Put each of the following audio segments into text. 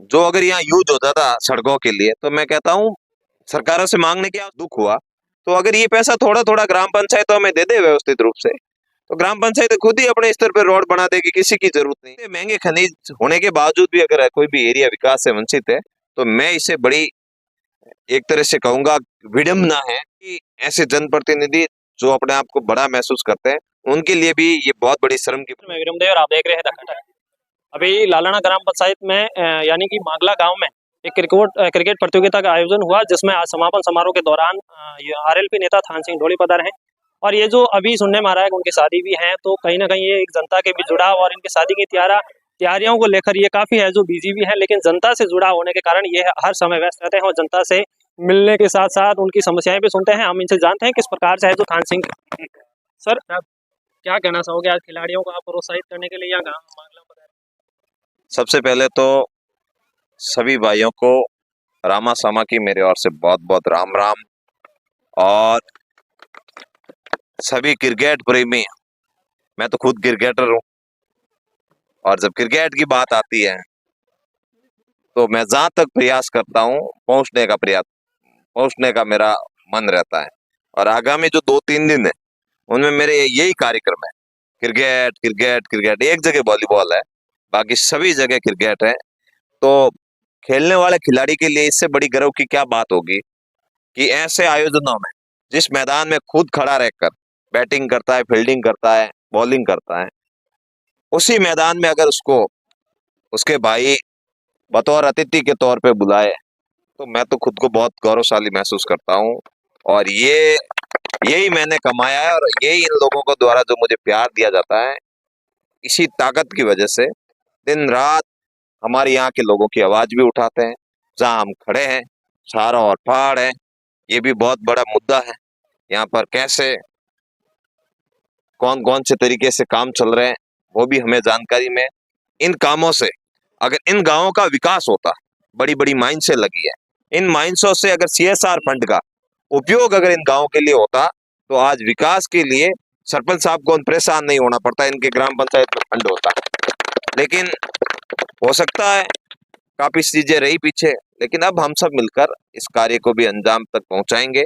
जो अगर यहाँ यूज होता था सड़कों के लिए, तो मैं कहता हूँ सरकारों से मांगने क्या दुख हुआ। तो अगर ये पैसा थोड़ा थोड़ा ग्राम पंचायतों में दे दे व्यवस्थित रूप से, तो ग्राम पंचायत खुद ही अपने स्तर पर रोड बना देगी, किसी की जरूरत नहीं है। महंगे खनिज होने के बावजूद भी अगर कोई भी एरिया विकास से वंचित है, तो मैं इसे बड़ी एक तरह से कहूंगा विडम्बना है कि ऐसे जनप्रतिनिधि जो अपने आप को बड़ा महसूस करते हैं, उनके लिए भी ये बहुत बड़ी शर्म की। मैं विरमदेव और आप देख रहे हैं द खटर। अभी लालाना ग्राम पंचायत में यानी कि मांगला गांव में एक क्रिकेट प्रतियोगिता का आयोजन हुआ, जिसमें आज समापन समारोह के दौरान आरएलपी नेता थान सिंह ढोली पधारे हैं। और ये जो अभी सुनने में आ रहा है कि उनकी शादी भी है, तो कहीं ना कहीं ये एक जनता के भी जुड़ाव और इनकी शादी की तैयारियों को लेकर ये काफी है जो बिजी भी है, लेकिन जनता से जुड़ा होने के कारण ये हर समय व्यस्त रहते हैं और जनता से मिलने के साथ साथ उनकी समस्याएं भी सुनते हैं। हम इनसे जानते हैं किस प्रकार से है जो थान सिंह। सर, आप क्या कहना चाहोगे आज खिलाड़ियों को आप प्रोत्साहित करने के लिए यहाँ मांगला पधारे? सबसे पहले तो सभी भाइयों को रामा सामा की मेरे ओर से बहुत बहुत राम राम। और सभी क्रिकेट प्रेमी, मैं तो खुद क्रिकेटर हूँ, और जब क्रिकेट की बात आती है तो मैं जहां तक प्रयास करता हूँ पहुंचने का मेरा मन रहता है। और आगामी जो 2-3 दिन है उनमें मेरे यही कार्यक्रम है, क्रिकेट क्रिकेट क्रिकेट। एक जगह वॉलीबॉल है, बाकी सभी जगह क्रिकेट है। तो खेलने वाले खिलाड़ी के लिए इससे बड़ी गर्व की क्या बात होगी कि ऐसे आयोजनों में जिस मैदान में खुद खड़ा रहकर बैटिंग करता है, फील्डिंग करता है, बॉलिंग करता है, उसी मैदान में अगर उसको उसके भाई बतौर अतिथि के तौर पे बुलाए, तो मैं तो खुद को बहुत गौरवशाली महसूस करता हूँ। और यही मैंने कमाया है, और यही इन लोगों को द्वारा जो मुझे प्यार दिया जाता है, इसी ताकत की वजह से दिन रात हमारे यहाँ के लोगों की आवाज भी उठाते हैं। जहाँ हम खड़े हैं चारों ओर पहाड़ है, ये भी बहुत बड़ा मुद्दा है। यहाँ पर कैसे कौन कौन से तरीके से काम चल रहे हैं वो भी हमें जानकारी में। इन कामों से अगर इन गांवों का विकास होता, बड़ी बड़ी माइंसें लगी है, इन माइंसों से अगर सीएसआर फंड का उपयोग अगर इन गांवों के लिए होता, तो आज विकास के लिए सरपंच साहब को परेशान नहीं होना पड़ता, इनके ग्राम पंचायत में फंड होता। लेकिन हो सकता है काफी चीजें रही पीछे, लेकिन अब हम सब मिलकर इस कार्य को भी अंजाम तक पहुंचाएंगे।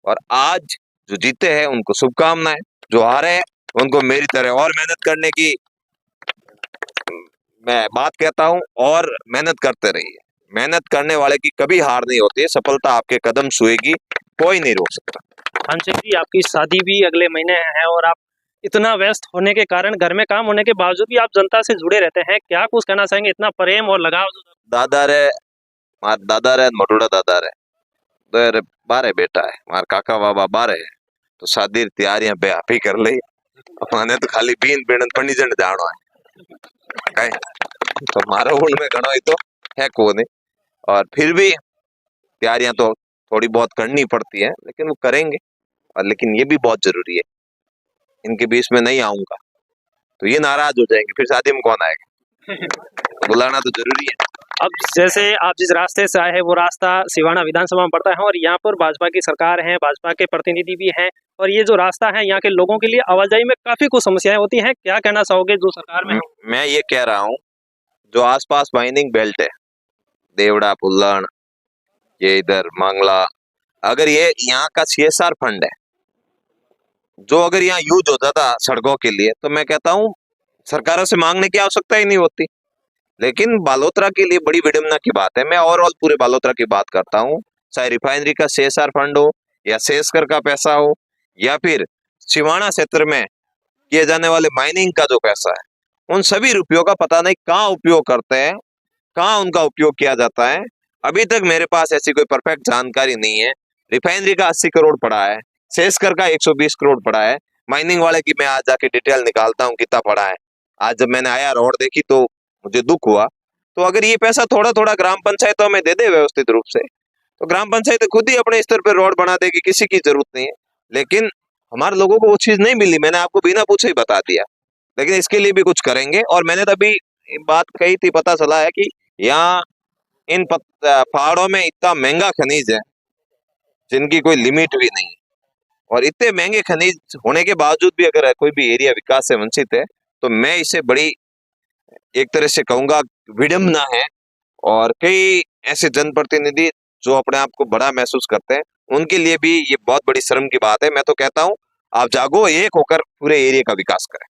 और आज जो जीते हैं उनको शुभकामनाएं, जो हारे हैं उनको मेरी तरह और मेहनत करने की मैं बात कहता हूं। और मेहनत करते रहिए, मेहनत करने वाले की कभी हार नहीं होती है, सफलता आपके कदम छुएगी, कोई नहीं रोक सकता। थान सिंह जी, आपकी शादी भी अगले महीने है और आप इतना व्यस्त होने के कारण, घर में काम होने के बावजूद भी आप जनता से जुड़े रहते हैं, क्या कुछ कहना चाहेंगे? इतना प्रेम और लगाव दादा रे मोटूड़ा दादा रे तो बारे बेटा है, मार काका बाबा बारे है, तो शादी तैयारियां बेहाफी कर ली। मैंने तो खाली बीन बेन पन्नी जन जानो है कहीं, तो मारो उनमें घणो ही तो है को नहीं। और फिर भी तैयारियां तो थोड़ी बहुत करनी पड़ती है, लेकिन वो करेंगे। और लेकिन ये भी बहुत जरूरी है, इनके बीच में नहीं आऊंगा तो ये नाराज हो जाएंगे, फिर शादी में कौन आएगा। बुलाना तो जरूरी है। अब जैसे आप जिस रास्ते से आए हैं वो रास्ता सिवाना विधानसभा में पड़ता है और यहाँ पर भाजपा की सरकार है, भाजपा के प्रतिनिधि भी हैं, और ये जो रास्ता है यहाँ के लोगों के लिए आवाजाही में काफी कुछ समस्याएं होती हैं। क्या कहना चाहोगे जो सरकार में? मैं ये कह रहा हूँ, जो आसपास माइनिंग बेल्ट है, देवड़ा पुल्लण, ये इधर मांगला, अगर ये यहाँ का सीएसआर फंड है जो अगर यहाँ यूज होता था सड़कों के लिए, तो मैं कहता हूँ सरकारों से मांगने की आवश्यकता ही नहीं होती। लेकिन बालोतरा के लिए बड़ी विडम्बना की बात है, मैं ओवरऑल पूरे बालोतरा की बात करता हूँ, चाहे रिफाइनरी का सीएसआर फंड हो, या सेसकर का पैसा हो, या फिर सिवाना क्षेत्र में किए जाने वाले माइनिंग का जो पैसा है, उन सभी रुपयों का पता नहीं कहाँ उपयोग करते हैं, कहाँ उनका उपयोग किया जाता है। अभी तक मेरे पास ऐसी कोई परफेक्ट जानकारी नहीं है। रिफाइनरी का 80 करोड़ पड़ा है, सेसकर का 120 करोड़ पड़ा है, माइनिंग वाले की मैं आज जाके डिटेल निकालता हूँ कितना पड़ा है। आज जब मैंने आया रोड देखी तो मुझे दुख हुआ। तो अगर ये पैसा थोड़ा थोड़ा ग्राम पंचायतों में दे दे व्यवस्थित रूप से, तो ग्राम पंचायत खुद ही अपने स्तर पर रोड बना देगी, किसी की जरूरत नहीं है। लेकिन हमारे लोगों को वो चीज नहीं मिली, मैंने आपको बिना पूछे ही बता दिया। लेकिन इसके लिए भी कुछ करेंगे। और मैंने तभी बात कही थी, पता चला है कि यहाँ इन पहाड़ों में इतना महंगा खनिज है जिनकी कोई लिमिट भी नहीं। और इतने महंगे खनिज होने के बावजूद भी अगर कोई भी एरिया विकास से वंचित है, तो मैं इसे बड़ी एक तरह से कहूंगा विडम्बना है और कई ऐसे जनप्रतिनिधि जो अपने आप को बड़ा महसूस करते हैं, उनके लिए भी ये बहुत बड़ी शर्म की बात है। मैं तो कहता हूं आप जागो, एक होकर पूरे एरिया का विकास करें।